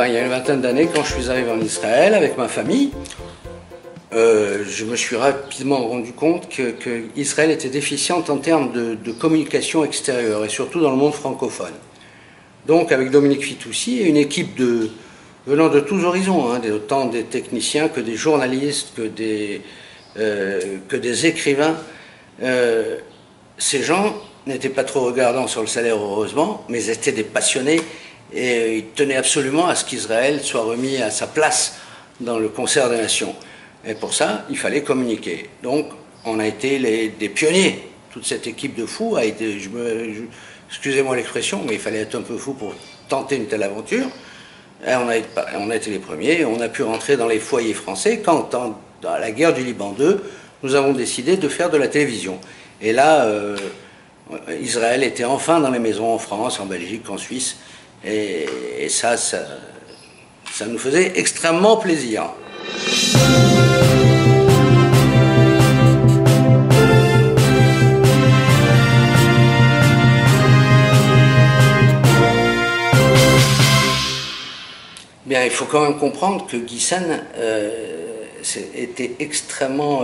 ben, il y a une vingtaine d'années, quand je suis arrivé en Israël avec ma famille, je me suis rapidement rendu compte que Israël était déficiente en termes de communication extérieure, et surtout dans le monde francophone. Donc avec Dominique Fitoussi et une équipe venant de tous horizons, hein, autant des techniciens que des journalistes, que des écrivains, ces gens n'étaient pas trop regardants sur le salaire, heureusement, mais ils étaient des passionnés et ils tenaient absolument à ce qu'Israël soit remis à sa place dans le concert des nations. Et pour ça, il fallait communiquer. Donc, on a été des pionniers. Toute cette équipe de fous a été, excusez-moi l'expression, mais il fallait être un peu fou pour tenter une telle aventure. Et on a été les premiers. On a pu rentrer dans les foyers français quand, dans la guerre du Liban 2, nous avons décidé de faire de la télévision. Et là, Israël était enfin dans les maisons en France, en Belgique, en Suisse. Et ça nous faisait extrêmement plaisir. Bien, il faut quand même comprendre que Guissen était extrêmement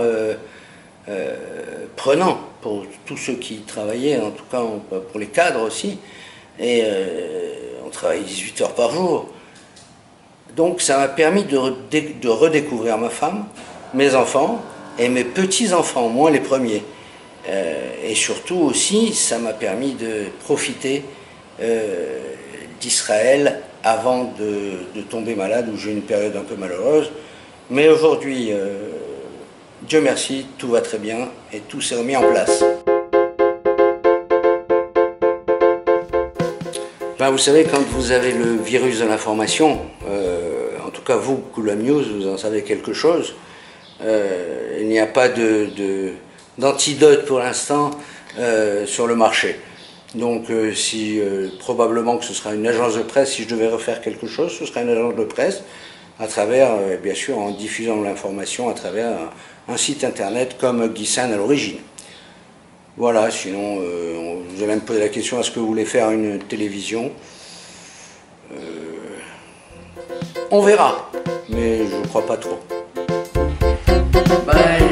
prenant pour tous ceux qui travaillaient, en tout cas pour les cadres aussi. Et on travaillait 18 heures par jour. Donc ça m'a permis de redécouvrir ma femme, mes enfants et mes petits-enfants, moins les premiers. Et surtout aussi, ça m'a permis de profiter d'Israël avant de tomber malade, où j'ai eu une période un peu malheureuse. Mais aujourd'hui, Dieu merci, tout va très bien et tout s'est remis en place. Ben, vous savez, quand vous avez le virus de l'information, en tout cas vous, Coulam News, vous en savez quelque chose, il n'y a pas d'antidote pour l'instant sur le marché. Donc probablement que ce sera une agence de presse, si je devais refaire quelque chose, ce sera une agence de presse, à travers, bien sûr, en diffusant l'information à travers un site internet comme Guissen à l'origine. Voilà, sinon, vous allez me poser la question, est-ce que vous voulez faire une télévision? On verra, mais je ne crois pas trop. Bye.